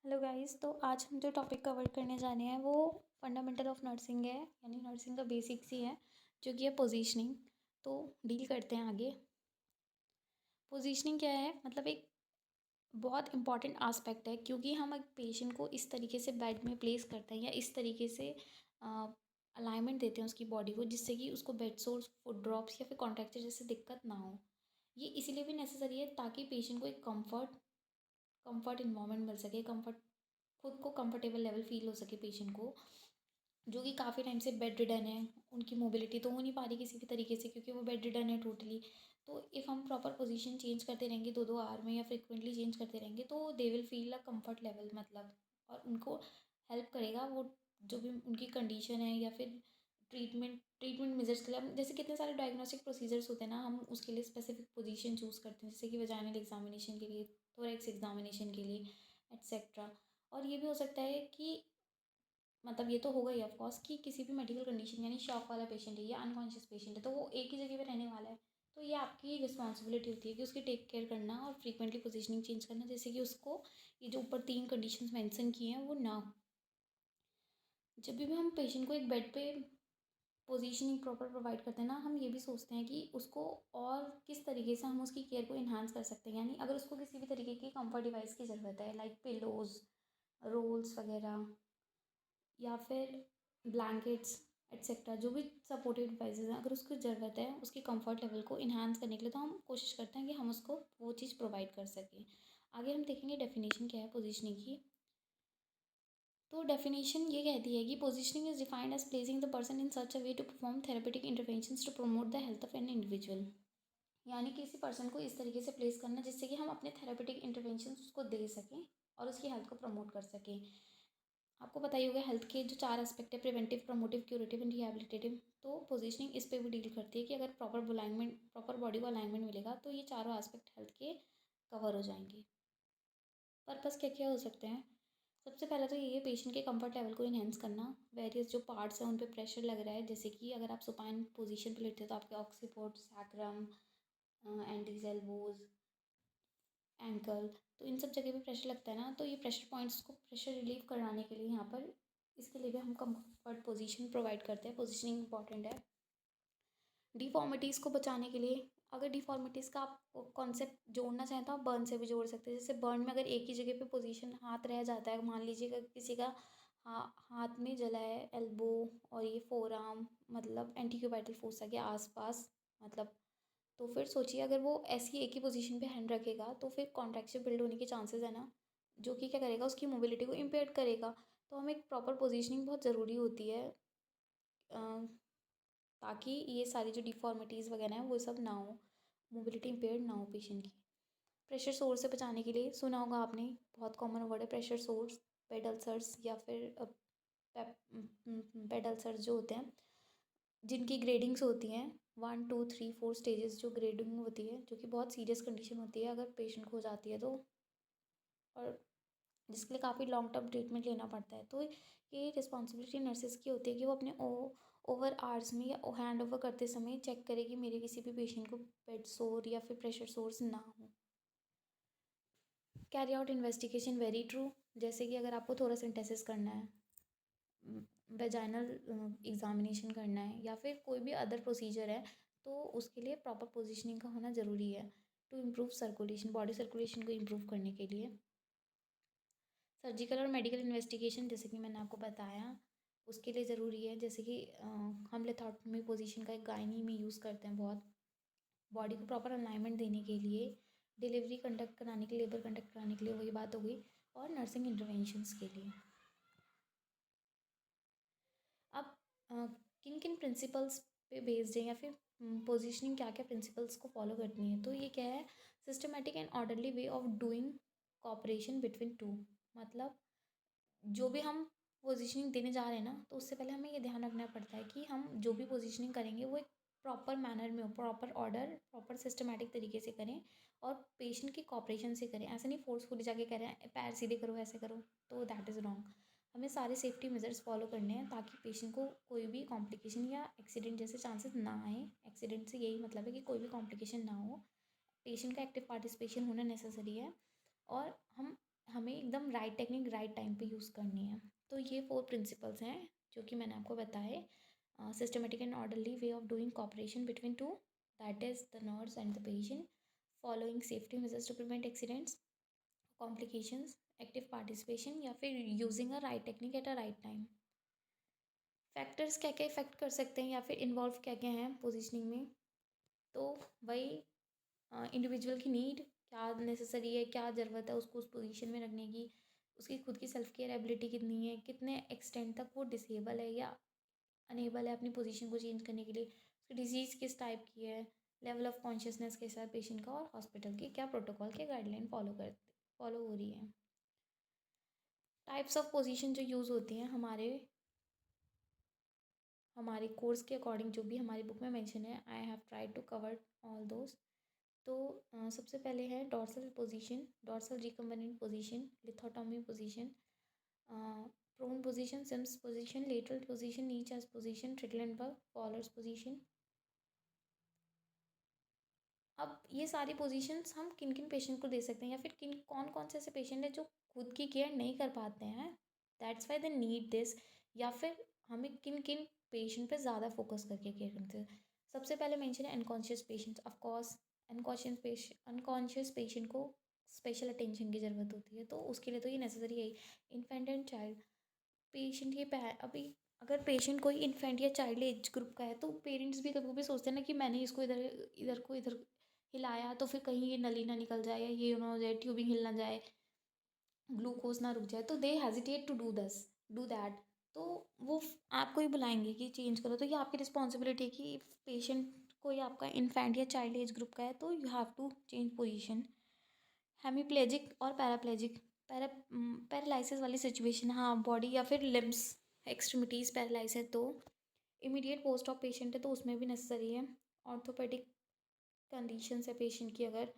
Hello guys. तो आज हम जो टॉपिक कवर करने जाने हैं वो फंडामेंटल ऑफ नर्सिंग है, यानी नर्सिंग का बेसिक्स ही है, जो कि है पोजीशनिंग। तो डील करते हैं आगे। पोजीशनिंग क्या है, मतलब एक बहुत इंपॉर्टेंट आस्पेक्ट है, क्योंकि हम एक पेशेंट को इस तरीके से बेड में प्लेस करते हैं या इस तरीके से अलाइनमेंट देते हैं उसकी बॉडी को, जिससे कि उसको बेड सोर्स, फुट ड्रॉप्स या फिर कॉन्ट्रैक्चर जैसे दिक्कत ना हो। ये इसीलिए भी नेसेसरी है ताकि पेशेंट को एक कंफर्ट इन्वायरमेंट मिल सके, खुद को कंफर्टेबल लेवल फील हो सके पेशेंट को, जो कि काफ़ी टाइम से बेड रिडन है। उनकी मोबिलिटी तो हो नहीं पा रही किसी भी तरीके से, क्योंकि वो बेड रिडन है टोटली। तो इफ़ हम प्रॉपर पोजीशन चेंज करते रहेंगे 2-2 आवर में या फ्रिक्वेंटली चेंज करते रहेंगे, तो they will feel a comfort level, मतलब। और उनको हेल्प करेगा वो जो भी उनकी कंडीशन है, या फिर ट्रीटमेंट मेजर्स के लिए हम जैसे कितने सारे डायग्नोस्टिक प्रोसीजर्स होते हैं ना, हम उसके लिए स्पेसिफिक पोजीशन चूज़ करते हैं, जैसे कि वजाइनल एग्जामिनेशन के लिए, थोरेक्स एग्जामिनेशन के लिए, एट्सेट्रा। और ये भी हो सकता है कि मतलब ये तो होगा ही ऑफ कोर्स कि किसी भी मेडिकल कंडीशन, यानी शॉक वाला पेशेंट है या अनकॉन्शियस पेशेंट है, तो वो एक ही जगह पे रहने वाला है। तो ये आपकी रिस्पॉन्सिबिलिटी होती है कि उसकी टेक केयर करना और फ्रीक्वेंटली पोजीशनिंग चेंज करना, जैसे कि उसको ये जो ऊपर 3 कंडीशंस मेंशन की हैं वो ना हो। जब भी हम पेशेंट को एक बेड पे पोजीशनिंग प्रॉपर प्रोवाइड करते हैं ना, हम ये भी सोचते हैं कि उसको और किस तरीके से हम उसकी केयर को इन्हांस कर सकते हैं। यानी अगर उसको किसी भी तरीके की कंफर्ट डिवाइस की ज़रूरत है, लाइक पिलोज, रोल्स वगैरह, या फिर ब्लैंकेट्स, एट्सेट्रा, जो भी सपोर्टिव डिवाइसेस हैं, अगर उसको ज़रूरत है उसकी कंफर्ट लेवल को इन्हांस करने के लिए, तो हम कोशिश करते हैं कि हम उसको वो चीज़ प्रोवाइड कर सकें। आगे हम देखेंगे डेफिनेशन क्या है पोजीशनिंग की। तो डेफिनेशन ये कहती है कि positioning is defined as placing the person in such a way to perform therapeutic interventions to promote the health of an individual. यानी किसी पर्सन को इस तरीके से प्लेस करना जिससे कि हम अपने थेरेपेटिक इंटरवेंशंस उसको दे सकें और उसकी हेल्थ को प्रमोट कर सकें। आपको पता ही होगा हेल्थ के जो 4 एस्पेक्ट है, preventive, promotive, curative and rehabilitative. तो पोजीशनिंग इस पे भी डील करती है कि अगर प्रॉपर बॉडी को अलाइनमेंट मिलेगा तो ये चारों एस्पेक्ट हेल्थ के कवर हो जाएंगे। पर्पस क्या क्या हो सकते हैं? सबसे पहला तो ये है पेशेंट के कंफर्ट लेवल को इन्हेंस करना। वेरियस जो पार्ट्स हैं उन पे प्रेशर लग रहा है, जैसे कि अगर आप सुपाइन पोजीशन पे लेटे हैं तो आपके ऑक्सीपोर्ट, सैक्रम, एंटीज, एल्बोज, एंकल, तो इन सब जगह पे प्रेशर लगता है ना, तो ये प्रेशर पॉइंट्स को प्रेशर रिलीव कराने के लिए यहाँ पर इसके लिए भी हम कंफर्ट पोजीशन प्रोवाइड करते हैं। पोजीशनिंग इंपॉर्टेंट है। डिफॉर्मिटीज़ को बचाने के लिए, अगर डिफॉर्मिटीज़ का आप कॉन्सेप्ट जोड़ना चाहें तो आप बर्न से भी जोड़ सकते हैं। जैसे बर्न में अगर एक ही जगह पे पोजीशन हाथ रह जाता है, मान लीजिए अगर किसी का हाथ में जला है, एल्बो और ये फोर आर्म, मतलब एंटीक्यूबाइटल फोसा के आसपास, मतलब, तो फिर सोचिए अगर वो ऐसी एक ही पोजीशन पे हैंड रखेगा तो फिर कॉन्ट्रैक्चर बिल्ड होने के चांसेस है ना, जो कि क्या करेगा, उसकी मोबिलिटी को इम्पेयर करेगा। तो हमें एक प्रॉपर पोजीशनिंग बहुत ज़रूरी होती है, ताकि ये सारी जो डिफॉर्मिटीज़ वगैरह हैं वो सब ना हो, मोबिलिटी इम्पेयर्ड ना हो पेशेंट की। प्रेशर सोर्स से बचाने के लिए सुना होगा आपने, बहुत कॉमन वर्ड है प्रेशर सोर्स, बेड अल्सर्स या फिर बेड अल्सर्स जो होते हैं, जिनकी ग्रेडिंग्स होती हैं 1, 2, 3, 4 स्टेजेस जो ग्रेडिंग होती है, जो कि बहुत सीरियस कंडीशन होती है अगर पेशेंट को हो जाती है तो, और जिसके लिए काफ़ी लॉन्ग टर्म ट्रीटमेंट लेना पड़ता है। तो ये रिस्पॉन्सिबिलिटी नर्सेज की होती है कि वो अपने ओवर आवर्स में या हैंड ओवर करते समय चेक करे कि मेरे किसी भी पेशेंट को बेड सोर या फिर प्रेशर सोर्स ना हो। Carry out investigation, very true. जैसे कि अगर आपको थोरासेंटेसिस करना है, वेजाइनल एग्जामिनेशन करना है, या फिर कोई भी अदर प्रोसीजर है, तो उसके लिए प्रॉपर पोजीशनिंग का होना ज़रूरी है to improve circulation, body circulation को इम्प्रूव करने के लिए। सर्जिकल और मेडिकल इन्वेस्टिगेशन, जैसे कि मैंने आपको बताया, उसके लिए ज़रूरी है। जैसे कि हम लेथॉटमी पोजीशन का एक गायनी में यूज़ करते हैं बहुत, बॉडी को प्रॉपर अलाइनमेंट देने के लिए, डिलीवरी कंडक्ट कराने के लिए, लेबर कंडक्ट कराने के लिए, वही बात हो गई, और नर्सिंग इंटरवेंशंस के लिए। अब किन किन प्रिंसिपल्स पे बेस्ड है, या फिर पोजीशनिंग क्या क्या प्रिंसिपल्स को फॉलो करनी है, तो ये क्या है, systematic and orderly way of doing cooperation between two. मतलब जो भी हम पोजीशनिंग देने जा रहे हैं ना, तो उससे पहले हमें ये ध्यान रखना पड़ता है कि हम जो भी पोजीशनिंग करेंगे वो एक प्रॉपर मैनर में हो, प्रॉपर ऑर्डर, प्रॉपर सिस्टमेटिक तरीके से करें, और पेशेंट की कॉपरेशन से करें। ऐसे नहीं फोर्सफुली जाके कह रहे हैं पैर सीधे करो, ऐसे करो, तो दैट इज़ रॉन्ग। हमें सारे सेफ्टी मेजर्स फॉलो करने हैं ताकि पेशेंट को कोई भी कॉम्प्लिकेशन या एक्सीडेंट जैसे चांसेस ना आए। एक्सीडेंट से यही मतलब है कि कोई भी कॉम्प्लिकेशन ना हो, पेशेंट का एक्टिव पार्टिसिपेशन होना नेसेसरी है। और हमें एकदम राइट टेक्निक राइट टाइम पे यूज़ करनी है। तो ये 4 प्रिंसिपल्स हैं जो कि मैंने आपको बताए। Systematic and orderly way of doing cooperation between two, that is the nurse and the patient, following safety measures to prevent accidents, complications, active participation या फिर using a right technique at a right time. Factors क्या क्या effect कर सकते हैं या फिर involve क्या क्या हैं पोजिशनिंग में, तो वही इंडिविजुअल की नीड क्या नेसेसरी है, क्या ज़रूरत है उसको उस पोजीशन में रखने की, उसकी खुद की सेल्फ केयर एबिलिटी कितनी है, कितने एक्सटेंड तक वो डिसेबल है या अनेबल है अपनी पोजीशन को चेंज करने के लिए, उसकी डिजीज़ किस टाइप की है, लेवल ऑफ कॉन्शियसनेस के साथ पेशेंट का, और हॉस्पिटल की क्या प्रोटोकॉल के गाइडलाइन फॉलो हो रही है। टाइप्स ऑफ पोजीशन जो यूज़ होती हैं हमारे कोर्स के अकॉर्डिंग, जो भी हमारी बुक में मेंशन है, I have tried to cover all those. तो सबसे पहले है dorsal position, dorsal recumbent position, lithotomy position, prone position, Sims position, lateral position, knee chest position, Trendelenburg, Fowler's position. अब ये सारी पोजीशंस हम किन किन पेशेंट को दे सकते हैं या फिर किन कौन कौन से ऐसे पेशेंट हैं जो खुद की केयर नहीं कर पाते हैं, that's why they need this, या फिर हमें किन किन पेशेंट पे ज़्यादा फोकस करके केयर करते हैं। सबसे पहले मेंशन है unconscious patients. Of course unconscious patient को स्पेशल अटेंशन की ज़रूरत होती है, तो उसके लिए तो ये नेसेसरी है। इन्फेंट एंड चाइल्ड पेशेंट अभी अगर पेशेंट कोई इन्फेंट या चाइल्ड एज ग्रुप का है, तो पेरेंट्स भी कभी कभी सोचते हैं ना कि मैंने इसको इधर इधर हिलाया तो फिर कहीं ये नली ना निकल जाए या ये ना हो जाए, ट्यूबिंग हिल ना जाए, ग्लूकोज ना रुक जाए, तो दे हेजिटेट टू डू दैट। तो वो आपको ही बुलाएंगे कि चेंज करो, तो ये आपकी रिस्पॉन्सिबिलिटी है कि पेशेंट कोई आपका इन्फेंट या चाइल्ड एज ग्रुप का है तो you have to change position. Hemiplegic और पैराप्लेजिक, पैरालिसिस वाली सिचुएशन, हाँ बॉडी या फिर लिम्स एक्सट्रीमिटीज़ पैरालाइज है तो इमीडिएट पोस्ट ऑफ पेशेंट है तो उसमें भी नेसेसरी है। ऑर्थोपेडिक कंडीशंस है पेशेंट की, अगर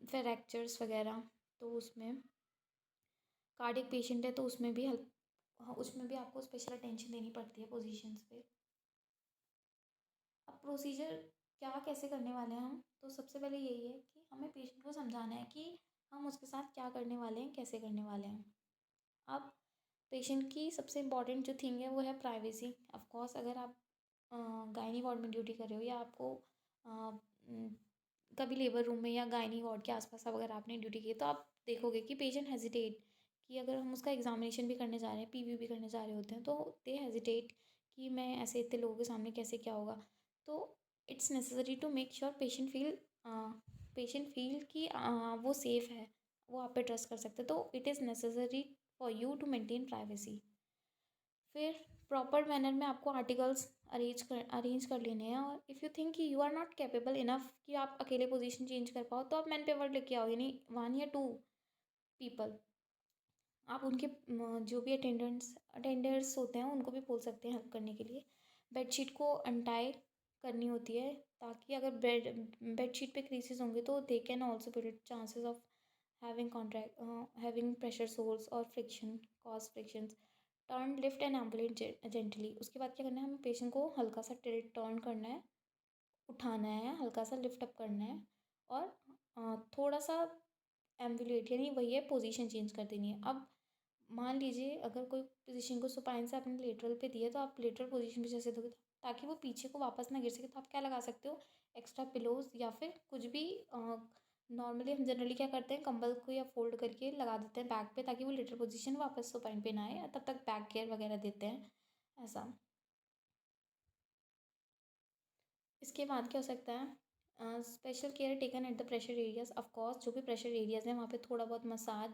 फ्रैक्चर्स वगैरह, तो उसमें कार्डिक पेशेंट है तो उसमें भी हेल्प, हाँ उसमें भी आपको स्पेशल अटेंशन देनी पड़ती है पोजीशंस पे। अब प्रोसीजर क्या कैसे करने वाले हैं हम, तो सबसे पहले यही है कि हमें पेशेंट को समझाना है कि हम उसके साथ क्या करने वाले हैं, कैसे करने वाले हैं। अब पेशेंट की सबसे इम्पॉर्टेंट जो थिंग है वो है प्राइवेसी। ऑफ कोर्स अगर आप गायनी वार्ड में ड्यूटी कर रहे हो या आपको कभी लेबर रूम में या गायनी वार्ड के आसपास अब अगर आपने ड्यूटी की, तो आप देखोगे कि पेशेंट हेजिटेट, कि अगर हम उसका एग्जामिनेशन भी करने जा रहे हैं, पीवी भी करने जा रहे होते हैं, तो दे हेजिटेट कि मैं ऐसे इतने लोगों के सामने कैसे क्या होगा। तो it's necessary to make sure patient feel कि वो सेफ़ है, वो आप पे ट्रस्ट कर सकते हैं, तो it is necessary for you to maintain privacy. फिर प्रॉपर मैनर में आपको आर्टिकल्स अरेंज कर लेने हैं, और इफ़ यू थिंक कि you are not capable enough कि आप अकेले पोजीशन चेंज कर पाओ, तो आप मैन पेवर लेके आओ, यानी 1 या 2 पीपल। आप उनके जो भी अटेंडर्स होते हैं उनको भी बोल सकते हैं हेल्प करने के लिए। बेडशीट को अनटाई करनी होती है, ताकि अगर बेडशीट पे क्रीसेस होंगे तो they can also predict chances of having pressure sores और frictions. Turn lift and ambulate gently. उसके बाद क्या करना है, हमें पेशेंट को हल्का सा टर्न करना है, उठाना है, हल्का सा लिफ्ट अप करना है, और थोड़ा सा एम्बुलेट यानी वही है पोजीशन चेंज कर देनी है। अब मान लीजिए अगर कोई पोजीशन को सुपाइन से आपने लेटरल पे दिया, तो आप लेटरल पोजीशन पे जैसे दोगे ताकि वो पीछे को वापस ना गिर सके, तो आप क्या लगा सकते हो, एक्स्ट्रा पिलोज या फिर कुछ भी। नॉर्मली हम जनरली क्या करते हैं, कंबल को या फोल्ड करके लगा देते हैं बैक पे, ताकि वो लेटरल पोजीशन वापस सुपाइन पे ना आए, तब तक बैक केयर वगैरह देते हैं ऐसा। इसके बाद क्या हो सकता है, special care taken at the pressure areas. Of course जो भी प्रेशर एरियाज हैं वहाँ पे थोड़ा बहुत मसाज,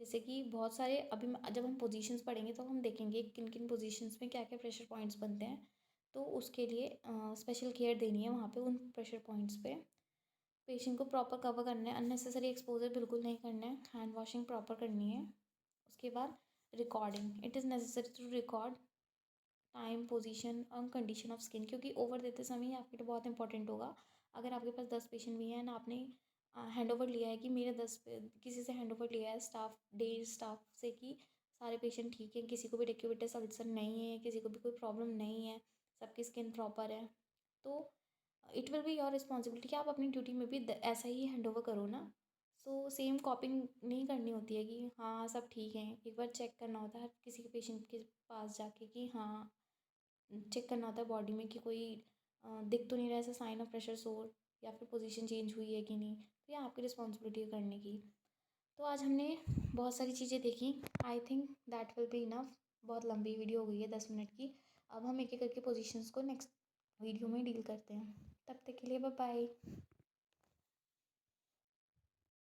जैसे कि बहुत सारे अभी जब हम पोजीशंस पढ़ेंगे तो हम देखेंगे किन किन पोजीशंस में क्या क्या प्रेशर पॉइंट्स बनते हैं, तो उसके लिए स्पेशल केयर देनी है वहाँ पे उन प्रेशर पॉइंट्स पे। पेशेंट को प्रॉपर कवर करना है, अननेसेसरी एक्सपोजर बिल्कुल नहीं करना है, हैंड वॉशिंग प्रॉपर करनी है। उसके बाद recording, it is necessary to record time, position और कंडीशन ऑफ स्किन, क्योंकि ओवर देते समय ही आपके लिए बहुत इंपॉर्टेंट होगा। अगर आपके पास 10 पेशेंट भी हैं ना, आपने हैंड ओवर लिया है कि मेरे किसी से हैंड ओवर लिया है स्टाफ से कि सारे पेशेंट ठीक हैं, किसी को भी डेक्यूबिटस अल्सर नहीं है, किसी को भी कोई प्रॉब्लम नहीं है, सबकी स्किन प्रॉपर है, तो it will be your responsibility कि आप अपनी ड्यूटी में भी ऐसा ही हैंड ओवर करो ना। सो सेम कॉपिंग नहीं करनी होती है कि हाँ सब ठीक है, एक बार चेक करना होता है किसी के पेशेंट के पास जाके कि हाँ चेक करना होता है बॉडी में कि कोई दिख तो नहीं रहा ऐसा साइन ऑफ प्रेशर सोर, या फिर पोजीशन चेंज हुई है कि नहीं। तो ये आपकी रिस्पॉन्सिबिलिटी है करने की। तो आज हमने बहुत सारी चीज़ें देखी। I think that will be enough. बहुत लंबी वीडियो हो गई है 10 मिनट की। अब हम एक एक करके पोजीशंस को नेक्स्ट वीडियो में डील करते हैं। तब तक के लिए बाय बाय।